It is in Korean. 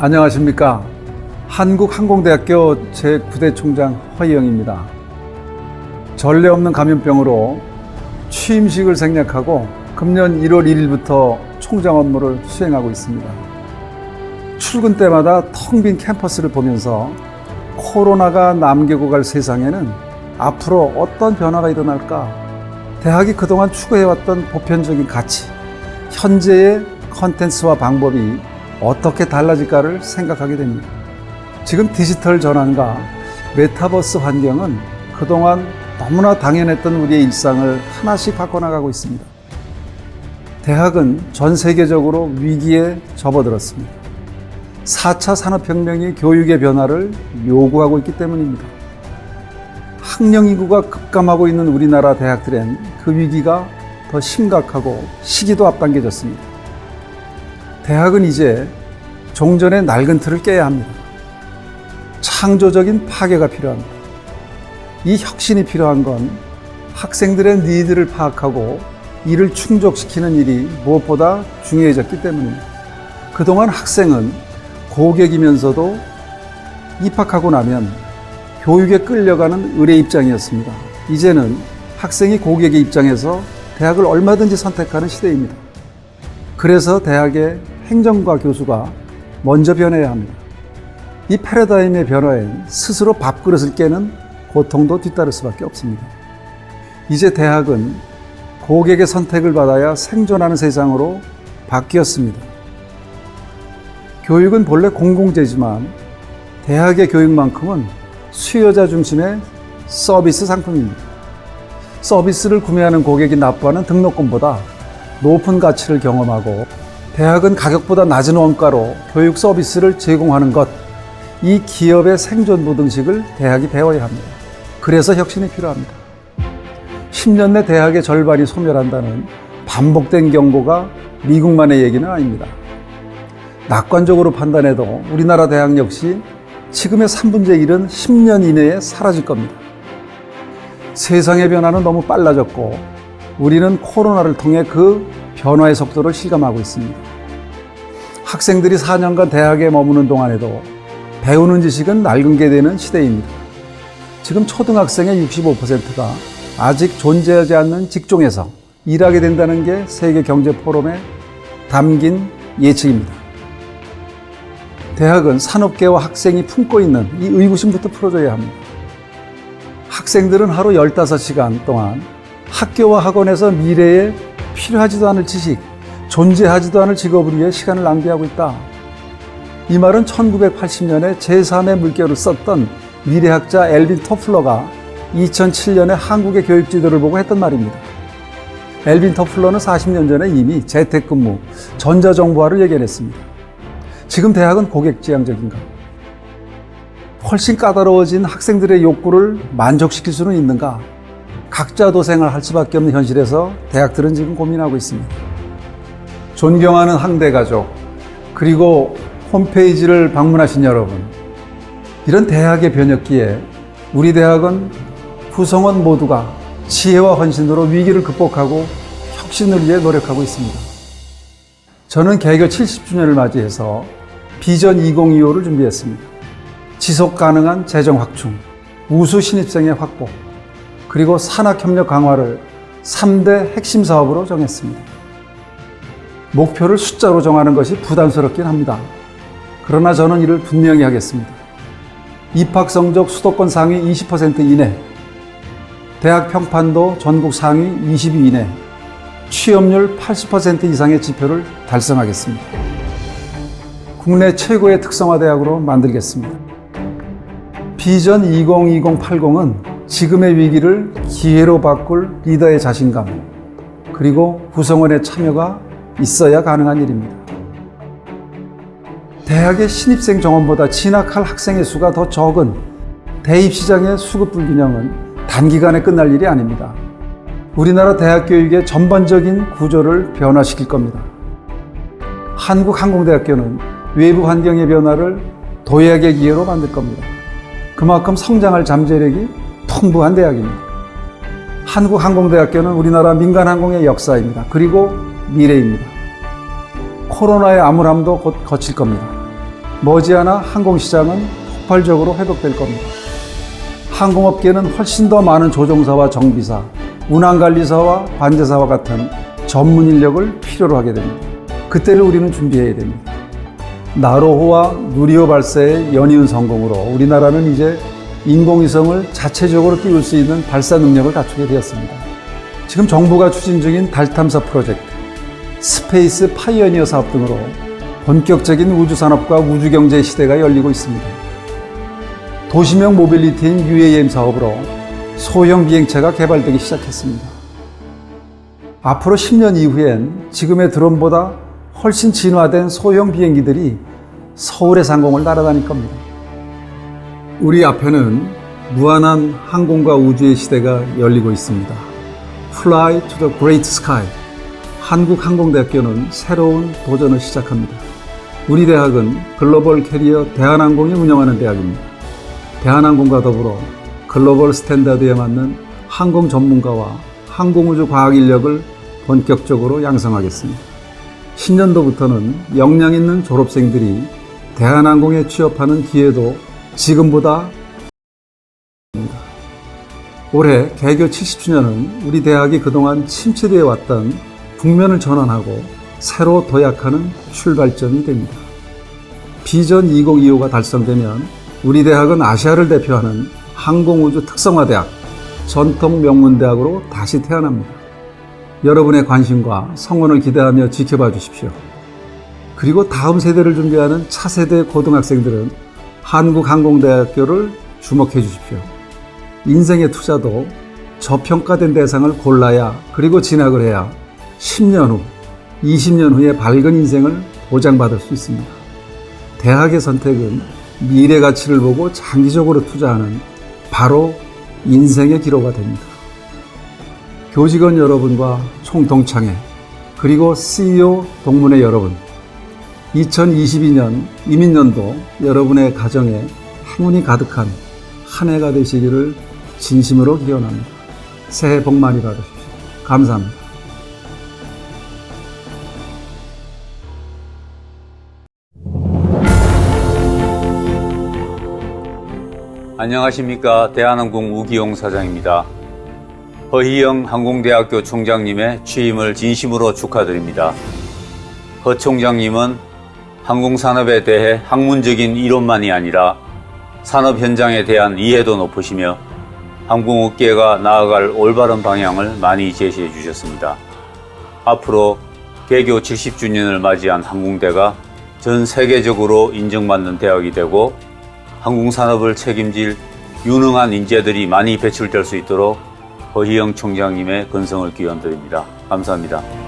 안녕하십니까. 한국항공대학교 제9대 총장 허희영입니다. 전례 없는 감염병으로 취임식을 생략하고 금년 1월 1일부터 총장 업무를 수행하고 있습니다. 출근 때마다 텅 빈 캠퍼스를 보면서 코로나가 남기고 갈 세상에는 앞으로 어떤 변화가 일어날까? 대학이 그동안 추구해왔던 보편적인 가치, 현재의 컨텐츠와 방법이 어떻게 달라질까를 생각하게 됩니다. 지금 디지털 전환과 메타버스 환경은 그동안 너무나 당연했던 우리의 일상을 하나씩 바꿔나가고 있습니다. 대학은 전 세계적으로 위기에 접어들었습니다. 4차 산업혁명이 교육의 변화를 요구하고 있기 때문입니다. 학령 인구가 급감하고 있는 우리나라 대학들엔 그 위기가 더 심각하고 시기도 앞당겨졌습니다. 대학은 이제 종전의 낡은 틀을 깨야 합니다. 창조적인 파괴가 필요합니다. 이 혁신이 필요한 건 학생들의 니드를 파악하고 이를 충족시키는 일이 무엇보다 중요해졌기 때문입니다. 그동안 학생은 고객이면서도 입학하고 나면 교육에 끌려가는 을의 입장이었습니다. 이제는 학생이 고객의 입장에서 대학을 얼마든지 선택하는 시대입니다. 그래서 대학의 행정과 교수가 먼저 변해야 합니다. 이 패러다임의 변화엔 스스로 밥그릇을 깨는 고통도 뒤따를 수밖에 없습니다. 이제 대학은 고객의 선택을 받아야 생존하는 세상으로 바뀌었습니다. 교육은 본래 공공재지만 대학의 교육만큼은 수요자 중심의 서비스 상품입니다. 서비스를 구매하는 고객이 납부하는 등록금보다 높은 가치를 경험하고 대학은 가격보다 낮은 원가로 교육 서비스를 제공하는 것, 이 기업의 생존 부등식을 대학이 배워야 합니다. 그래서 혁신이 필요합니다. 10년 내 대학의 절반이 소멸한다는 반복된 경고가 미국만의 얘기는 아닙니다. 낙관적으로 판단해도 우리나라 대학 역시 지금의 3분의 1은 10년 이내에 사라질 겁니다. 세상의 변화는 너무 빨라졌고 우리는 코로나를 통해 그 변화의 속도를 실감하고 있습니다. 학생들이 4년간 대학에 머무는 동안에도 배우는 지식은 낡은 게 되는 시대입니다. 지금 초등학생의 65%가 아직 존재하지 않는 직종에서 일하게 된다는 게 세계경제포럼에 담긴 예측입니다. 대학은 산업계와 학생이 품고 있는 이 의구심부터 풀어줘야 합니다. 학생들은 하루 15시간 동안 학교와 학원에서 미래에 필요하지도 않을 지식, 존재하지도 않을 직업을 위해 시간을 낭비하고 있다. 이 말은 1980년에 제3의 물결을 썼던 미래학자 엘빈 토플러가 2007년에 한국의 교육 지도를 보고 했던 말입니다. 엘빈 토플러는 40년 전에 이미 재택근무, 전자정보화를 예견했습니다. 지금 대학은 고객지향적인가? 훨씬 까다로워진 학생들의 욕구를 만족시킬 수는 있는가? 각자 도생을 할 수밖에 없는 현실에서 대학들은 지금 고민하고 있습니다. 존경하는 항대가족, 그리고 홈페이지를 방문하신 여러분, 이런 대학의 변혁기에 우리 대학은 구성원 모두가 지혜와 헌신으로 위기를 극복하고 혁신을 위해 노력하고 있습니다. 저는 개교 70주년을 맞이해서 비전 2025를 준비했습니다. 지속 가능한 재정 확충, 우수 신입생의 확보, 그리고 산학협력 강화를 3대 핵심 사업으로 정했습니다. 목표를 숫자로 정하는 것이 부담스럽긴 합니다. 그러나 저는 이를 분명히 하겠습니다. 입학 성적 수도권 상위 20% 이내, 대학 평판도 전국 상위 20위 이내, 취업률 80% 이상의 지표를 달성하겠습니다. 국내 최고의 특성화 대학으로 만들겠습니다. 비전 2020-80은 지금의 위기를 기회로 바꿀 리더의 자신감, 그리고 구성원의 참여가 있어야 가능한 일입니다. 대학의 신입생 정원보다 진학할 학생의 수가 더 적은 대입 시장의 수급 불균형은 단기간에 끝날 일이 아닙니다. 우리나라 대학 교육의 전반적인 구조를 변화시킬 겁니다. 한국항공대학교는 외부 환경의 변화를 도약의 기회로 만들 겁니다. 그만큼 성장할 잠재력이 풍부한 대학입니다. 한국항공대학교는 우리나라 민간항공의 역사입니다. 그리고 미래입니다. 코로나의 암울함도 곧 거칠 겁니다. 머지않아 항공시장은 폭발적으로 회복될 겁니다. 항공업계는 훨씬 더 많은 조종사와 정비사, 운항관리사와 관제사와 같은 전문 인력을 필요로 하게 됩니다. 그때를 우리는 준비해야 됩니다. 나로호와 누리호 발사의 연이은 성공으로 우리나라는 이제 인공위성을 자체적으로 띄울 수 있는 발사 능력을 갖추게 되었습니다. 지금 정부가 추진 중인 달 탐사 프로젝트, 스페이스 파이어니어 사업 등으로 본격적인 우주산업과 우주경제 시대가 열리고 있습니다. 도시명 모빌리티인 UAM 사업으로 소형 비행체가 개발되기 시작했습니다. 앞으로 10년 이후엔 지금의 드론보다 훨씬 진화된 소형 비행기들이 서울의 상공을 날아다닐 겁니다. 우리 앞에는 무한한 항공과 우주의 시대가 열리고 있습니다. Fly to the Great Sky. 한국항공대학교는 새로운 도전을 시작합니다. 우리 대학은 글로벌 캐리어 대한항공이 운영하는 대학입니다. 대한항공과 더불어 글로벌 스탠다드에 맞는 항공 전문가와 항공우주 과학 인력을 본격적으로 양성하겠습니다. 신년도부터는 역량 있는 졸업생들이 대한항공에 취업하는 기회도 지금보다 올해 개교 70주년은 우리 대학이 그동안 침체되어 왔던 국면을 전환하고 새로 도약하는 출발점이 됩니다. 비전 2025가 달성되면 우리 대학은 아시아를 대표하는 항공우주 특성화대학, 전통 명문대학으로 다시 태어납니다. 여러분의 관심과 성원을 기대하며 지켜봐 주십시오. 그리고 다음 세대를 준비하는 차세대 고등학생들은 한국항공대학교를 주목해 주십시오. 인생의 투자도 저평가된 대상을 골라야 그리고 진학을 해야 10년 후, 20년 후에 밝은 인생을 보장받을 수 있습니다. 대학의 선택은 미래 가치를 보고 장기적으로 투자하는 바로 인생의 기로가 됩니다. 교직원 여러분과 총동창회 그리고 CEO 동문회 여러분, 2022년 이민년도 여러분의 가정에 행운이 가득한 한 해가 되시기를 진심으로 기원합니다. 새해 복 많이 받으십시오. 감사합니다. 안녕하십니까. 대한항공 우기용 사장입니다. 허희영 항공대학교 총장님의 취임을 진심으로 축하드립니다. 허 총장님은 항공산업에 대해 학문적인 이론만이 아니라 산업 현장에 대한 이해도 높으시며 항공업계가 나아갈 올바른 방향을 많이 제시해 주셨습니다. 앞으로 개교 70주년을 맞이한 항공대가 전 세계적으로 인정받는 대학이 되고 항공산업을 책임질 유능한 인재들이 많이 배출될 수 있도록 허희영 총장님의 건성을 기원드립니다. 감사합니다.